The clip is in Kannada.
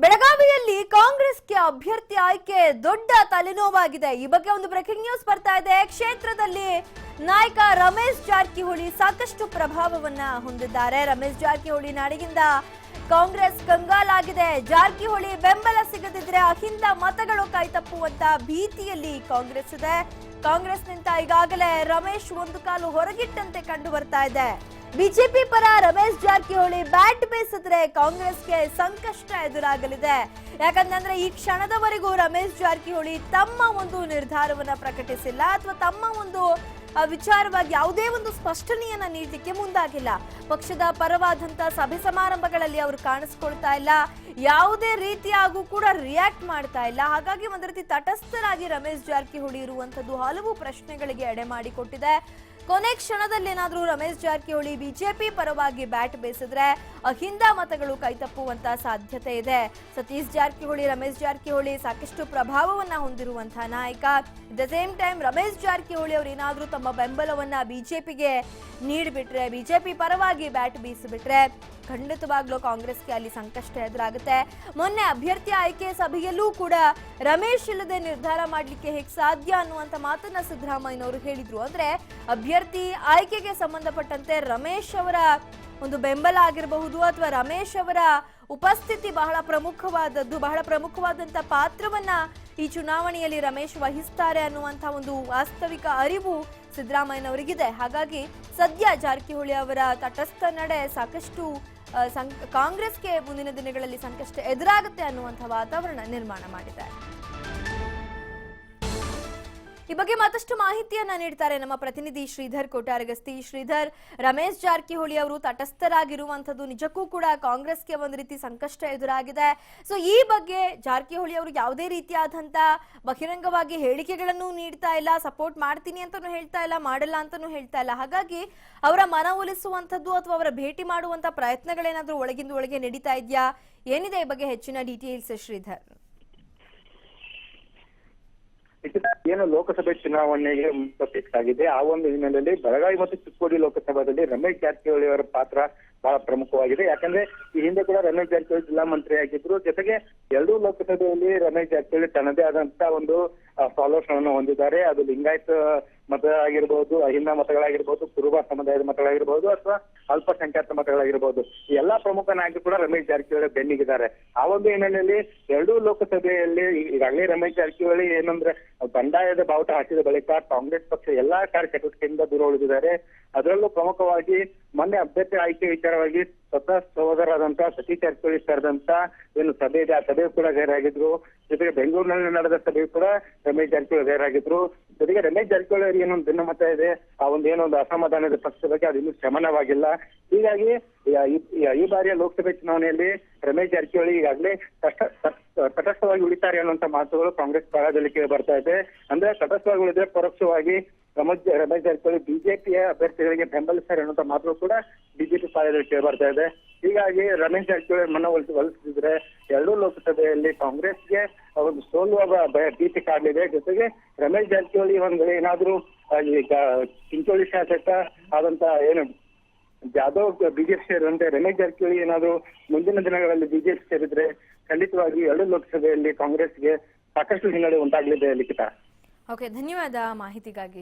ಬೆಳಗಾವಿಯಲ್ಲಿ ಕಾಂಗ್ರೆಸ್ಗೆ ಅಭ್ಯರ್ಥಿ ಆಯ್ಕೆ ದೊಡ್ಡ ತಲೆನೋವಾಗಿದೆ. ಈ ಬಗ್ಗೆ ಒಂದು ಬ್ರೇಕಿಂಗ್ ನ್ಯೂಸ್ ಬರ್ತಾ ಇದೆ. ಕ್ಷೇತ್ರದಲ್ಲಿ ನಾಯಕ ರಮೇಶ್ ಜಾರಕಿಹೊಳಿ ಸಾಕಷ್ಟು ಪ್ರಭಾವವನ್ನ ಹೊಂದಿದ್ದಾರೆ. ರಮೇಶ್ ಜಾರಕಿಹೊಳಿ ನಾಡಿಗಿಂದ ಕಾಂಗ್ರೆಸ್ ಕಂಗಾಲಾಗಿದೆ. ಜಾರಕಿಹೊಳಿ ಬೆಂಬಲ ಸಿಗದಿದ್ರೆ ಅಹಿಂದ ಮತಗಳು ಕೈತಪ್ಪುವಂತ ಭೀತಿಯಲ್ಲಿ ಕಾಂಗ್ರೆಸ್ ಇದೆ. ಕಾಂಗ್ರೆಸ್ನಿಂದ ಈಗಾಗಲೇ ರಮೇಶ್ ಒಂದು ಕಾಲು ಹೊರಗಿಟ್ಟಂತೆ ಕಂಡು ಬರ್ತಾ ಇದೆ. ಬಿಜೆಪಿ ಪರ ರಮೇಶ್ ಜಾರಕಿಹೊಳಿ ಬ್ಯಾಟ್ ಬೀಸಿದ್ರೆ ಕಾಂಗ್ರೆಸ್ಗೆ ಸಂಕಷ್ಟ ಎದುರಾಗಲಿದೆ. ಯಾಕಂತಂದ್ರೆ ಈ ಕ್ಷಣದವರೆಗೂ ರಮೇಶ್ ಜಾರಕಿಹೊಳಿ ತಮ್ಮ ಒಂದು ನಿರ್ಧಾರವನ್ನ ಪ್ರಕಟಿಸಿಲ್ಲ ಅಥವಾ ತಮ್ಮ ಒಂದು ವಿಚಾರವಾಗಿ ಯಾವುದೇ ಒಂದು ಸ್ಪಷ್ಟನೆಯನ್ನ ನೀಡಲಿಕ್ಕೆ ಮುಂದಾಗಿಲ್ಲ. ಪಕ್ಷದ ಪರವಾದಂತ ಸಭೆ ಸಮಾರಂಭಗಳಲ್ಲಿ ಅವರು ಕಾಣಿಸ್ಕೊಳ್ತಾ ಇಲ್ಲ, ಯಾವುದೇ ರೀತಿಯಾಗೂ ಕೂಡ ರಿಯಾಕ್ಟ್ ಮಾಡ್ತಾ ಇಲ್ಲ. ಹಾಗಾಗಿ ಒಂದು ರೀತಿ ತಟಸ್ಥರಾಗಿ ರಮೇಶ್ ಜಾರಕಿಹೊಳಿ ಇರುವಂತದ್ದು ಹಲವು ಪ್ರಶ್ನೆಗಳಿಗೆ ಎಡೆ ಮಾಡಿಕೊಟ್ಟಿದೆ. ಕೊನೆ ಕ್ಷಣದಲ್ಲಿ ಏನಾದ್ರೂ ರಮೇಶ್ ಜಾರಕಿಹೊಳಿ ಬಿಜೆಪಿ ಪರವಾಗಿ ಬ್ಯಾಟ್ ಬೇಸಿದ್ರೆ ಅಹಿಂದ ಮತಗಳು ಕೈತಪ್ಪುವಂತ ಸಾಧ್ಯತೆ ಇದೆ. ಸತೀಶ್ ಜಾರಕಿಹೊಳಿ, ರಮೇಶ್ ಜಾರಕಿಹೊಳಿ ಸಾಕಷ್ಟು ಪ್ರಭಾವವನ್ನ ಹೊಂದಿರುವಂತಹ ನಾಯಕ. At the same time Ramesh Jarkiholi ಅವರು ಏನಾದ್ರೂ ತಮ್ಮ ಬೆಂಬಲವನ್ನ ಬಿಜೆಪಿಗೆ ನೀಡಿಬಿಟ್ರೆ, ಬಿಜೆಪಿ ಪರವಾಗಿ ಬ್ಯಾಟ್ ಬೀಸಿಬಿಟ್ರೆ ಖಂಡಿತವಾಗ್ಲೂ ಕಾಂಗ್ರೆಸ್ಗೆ ಅಲ್ಲಿ ಸಂಕಷ್ಟ ಎದುರಾಗುತ್ತೆ. ಮೊನ್ನೆ ಅಭ್ಯರ್ಥಿ ಆಯ್ಕೆ ಸಭೆಯಲ್ಲೂ ಕೂಡ ರಮೇಶ್ ಇಲ್ಲದೆ ನಿರ್ಧಾರ ಮಾಡಲಿಕ್ಕೆ ಹೇಗೆ ಸಾಧ್ಯ ಅನ್ನುವಂತ ಮಾತನ್ನ ಸಿದ್ದರಾಮಯ್ಯನವರು ಹೇಳಿದ್ರು. ಅಂದ್ರೆ ಅಭ್ಯರ್ಥಿ ಆಯ್ಕೆಗೆ ಸಂಬಂಧಪಟ್ಟಂತೆ ರಮೇಶ್ ಅವರ ಒಂದು ಬೆಂಬಲ ಆಗಿರಬಹುದು ಅಥವಾ ರಮೇಶ್ ಅವರ ಉಪಸ್ಥಿತಿ ಬಹಳ ಪ್ರಮುಖವಾದಂತ ಪಾತ್ರವನ್ನ ಈ ಚುನಾವಣೆಯಲ್ಲಿ ರಮೇಶ್ ವಹಿಸ್ತಾರೆ ಅನ್ನುವಂತ ಒಂದು ವಾಸ್ತವಿಕ ಅರಿವು ಸಿದ್ದರಾಮಯ್ಯನವರಿಗಿದೆ. ಹಾಗಾಗಿ ಸದ್ಯ ಜಾರಕಿಹೊಳಿ ಅವರ ತಟಸ್ಥ ನಡೆ ಸಾಕಷ್ಟು ಕಾಂಗ್ರೆಸ್ಗೆ ಮುಂದಿನ ದಿನಗಳಲ್ಲಿ ಸಂಕಷ್ಟ ಎದುರಾಗುತ್ತೆ ಅನ್ನುವಂಥ ವಾತಾವರಣ ನಿರ್ಮಾಣ ಮಾಡಿದೆ. ಈ ಬಗ್ಗೆ ಮತ್ತಷ್ಟು ಮಾಹಿತಿಯನ್ನ ನೀಡ್ತಾರೆ ನಮ್ಮ ಪ್ರತಿನಿಧಿ ಶ್ರೀಧರ್ ಕೋಟಾರಗಸ್ತಿ. ಶ್ರೀಧರ್, ರಮೇಶ್ ಜಾರಕಿಹೊಳಿ ಅವರು ತಟಸ್ಥರಾಗಿರುವಂತದ್ದು ನಿಜಕ್ಕೂ ಕೂಡ ಕಾಂಗ್ರೆಸ್ಗೆ ಒಂದು ರೀತಿ ಸಂಕಷ್ಟ ಎದುರಾಗಿದೆ. ಸೊ ಈ ಬಗ್ಗೆ ಜಾರಕಿಹೊಳಿ ಅವರು ಯಾವುದೇ ರೀತಿಯಾದಂತ ಬಹಿರಂಗವಾಗಿ ಹೇಳಿಕೆಗಳನ್ನು ನೀಡ್ತಾ ಇಲ್ಲ, ಸಪೋರ್ಟ್ ಮಾಡ್ತೀನಿ ಅಂತಾನು ಹೇಳ್ತಾ ಇಲ್ಲ, ಮಾಡಲ್ಲ ಅಂತಾನು ಹೇಳ್ತಾ ಇಲ್ಲ. ಹಾಗಾಗಿ ಅವರ ಮನವೊಲಿಸುವಂತದ್ದು ಅಥವಾ ಅವರ ಭೇಟಿ ಮಾಡುವಂತ ಪ್ರಯತ್ನಗಳೇನಾದ್ರೂ ಒಳಗಿಂದ ಒಳಗೆ ನಡೀತಾ ಇದೆಯಾ? ಏನಿದೆ ಈ ಬಗ್ಗೆ ಹೆಚ್ಚಿನ ಡೀಟೇಲ್ಸ್ ಶ್ರೀಧರ್? ಏನು ಲೋಕಸಭೆ ಚುನಾವಣೆಗೆ ಫಿಕ್ಸ್ ಆಗಿದೆ. ಆ ಒಂದು ಹಿನ್ನೆಲೆಯಲ್ಲಿ ಬೆಳಗಾವಿ ಮತ್ತು ಚಿಕ್ಕೋಡಿ ಲೋಕಸಭಾದಲ್ಲಿ ರಮೇಶ್ ಜಾರಕಿಹೊಳಿ ಅವರ ಪಾತ್ರ ಬಹಳ ಪ್ರಮುಖವಾಗಿದೆ. ಯಾಕಂದ್ರೆ ಈ ಹಿಂದೆ ಕೂಡ ರಮೇಶ್ ಜಾರಕಿಹೊಳಿ ಜಿಲ್ಲಾ ಮಂತ್ರಿ ಆಗಿದ್ರು. ಜೊತೆಗೆ ಎರಡೂ ಲೋಕಸಭೆಯಲ್ಲಿ ರಮೇಶ್ ಜಾರಕಿಹೊಳಿ ತನ್ನದೇ ಆದಂತ ಒಂದು ಫಾಲೋವರ್ಸ್ ಅನ್ನು ಹೊಂದಿದ್ದಾರೆ. ಅದು ಲಿಂಗಾಯತ ಮತ ಆಗಿರ್ಬೋದು, ಅಹಿಂದ ಮತಗಳಾಗಿರ್ಬೋದು, ಕುರುಬ ಸಮುದಾಯದ ಮತಗಳಾಗಿರ್ಬೋದು ಅಥವಾ ಅಲ್ಪಸಂಖ್ಯಾತ ಮತಗಳಾಗಿರ್ಬೋದು, ಈ ಎಲ್ಲಾ ಪ್ರಮುಖ ನಾಯಕರು ಕೂಡ ರಮೇಶ್ ಜಾರಕಿಹೊಳಿ ಬೆನ್ನಿಗಿದ್ದಾರೆ. ಆ ಒಂದು ಹಿನ್ನೆಲೆಯಲ್ಲಿ ಎರಡೂ ಲೋಕಸಭೆಯಲ್ಲಿ ಈಗಾಗಲೇ ರಮೇಶ್ ಜಾರಕಿಹೊಳಿ ಏನಂದ್ರೆ ಬಂಡಾಯದ ಬಾವುಟ ಹಾಕಿದ ಬಳಿಕ ಕಾಂಗ್ರೆಸ್ ಪಕ್ಷ ಎಲ್ಲಾ ಕಾರ್ಯಚಟುವಟಿಕೆಯಿಂದ ದೂರ ಉಳಿದಿದ್ದಾರೆ. ಅದರಲ್ಲೂ ಪ್ರಮುಖವಾಗಿ ಮೊನ್ನೆ ಅಭ್ಯರ್ಥಿ ಆಯ್ಕೆ ವಿಚಾರವಾಗಿ ಸ್ವತಃ ಸಹೋದರರಾದಂತಹ ಸತೀಶ್ ಜಾರಕಿಹೊಳಿ ಸೇರಿದಂತ ಏನು ಸಭೆ ಇದೆ, ಆ ಸಭೆಯು ಕೂಡ ಗೈರಾಗಿದ್ರು. ಜೊತೆಗೆ ಬೆಂಗಳೂರಿನಲ್ಲಿ ನಡೆದ ಸಭೆಯು ಕೂಡ ರಮೇಶ್ ಜಾರಕಿಹೊಳಿ ಗೈರಾಗಿದ್ರು. ಜೊತೆಗೆ ರಮೇಶ್ ಜಾರಕಿಹೊಳಿ ಅವರಿಗೆ ಏನೊಂದು ಭಿನ್ನಮತ ಇದೆ, ಆ ಒಂದು ಏನೊಂದು ಅಸಮಾಧಾನದ ಪಕ್ಷದ ಬಗ್ಗೆ ಅದು ಇನ್ನೂ ಶಮನವಾಗಿಲ್ಲ. ಹೀಗಾಗಿ ಈ ಬಾರಿಯ ಲೋಕಸಭೆ ಚುನಾವಣೆಯಲ್ಲಿ ರಮೇಶ್ ಜಾರಕಿಹೊಳಿ ಈಗಾಗಲೇ ತಟಸ್ಥವಾಗಿ ಉಳಿತಾರೆ ಅನ್ನುವಂತ ಮಾತುಗಳು ಕಾಂಗ್ರೆಸ್ ಪಾಳಯದಲ್ಲಿ ಕೇಳಿ ಬರ್ತಾ ಇದೆ. ಅಂದ್ರೆ ತಟಸ್ಥವಾಗಿ ಉಳಿದ್ರೆ ಪರೋಕ್ಷವಾಗಿ ರಮೇಶ್ ಜಾರಕಿಹೊಳಿ ಬಿಜೆಪಿಯ ಅಭ್ಯರ್ಥಿಗಳಿಗೆ ಬೆಂಬಲಿಸ್ತಾರೆ ಅನ್ನುವಂತ ಮಾತುಗಳು ಕೂಡ ಬಿಜೆಪಿ ಪಾಳಯದಲ್ಲಿ ಕೇಳಿ ಬರ್ತಾ ಇದೆ. ಹೀಗಾಗಿ ರಮೇಶ್ ಜಾರಕಿಹೊಳಿ ಮನವೊಲಿಸಿದ್ರೆ ಎರಡೂ ಲೋಕಸಭೆಯಲ್ಲಿ ಕಾಂಗ್ರೆಸ್ಗೆ ಒಂದು ಸೋಲುವ ಭೀತಿ ಕಾಡಲಿದೆ. ಜೊತೆಗೆ ರಮೇಶ್ ಜಾರಕಿಹೊಳಿ ಒಂದ್ ವೇಳೆ ಏನಾದ್ರೂ ಈಗ ಚಿಂಚೋಳಿ ಶಾಸಕ ಆದಂತ ಏನು ಜಾಧವ್ ಬಿಜೆಪಿ ಸೇರಿದಂತೆ ರಮೇಶ್ ಜಾರಕಿಹೊಳಿ ಏನಾದ್ರು ಮುಂದಿನ ದಿನಗಳಲ್ಲಿ ಬಿಜೆಪಿ ಸೇರಿದ್ರೆ ಖಂಡಿತವಾಗಿ ಎರಡೂ ಲೋಕಸಭೆಯಲ್ಲಿ ಕಾಂಗ್ರೆಸ್ಗೆ ಸಾಕಷ್ಟು ಹಿನ್ನಡೆ ಉಂಟಾಗಲಿದೆ. ಲಿಖಿತ, ಓಕೆ, ಧನ್ಯವಾದ ಮಾಹಿತಿಗಾಗಿ.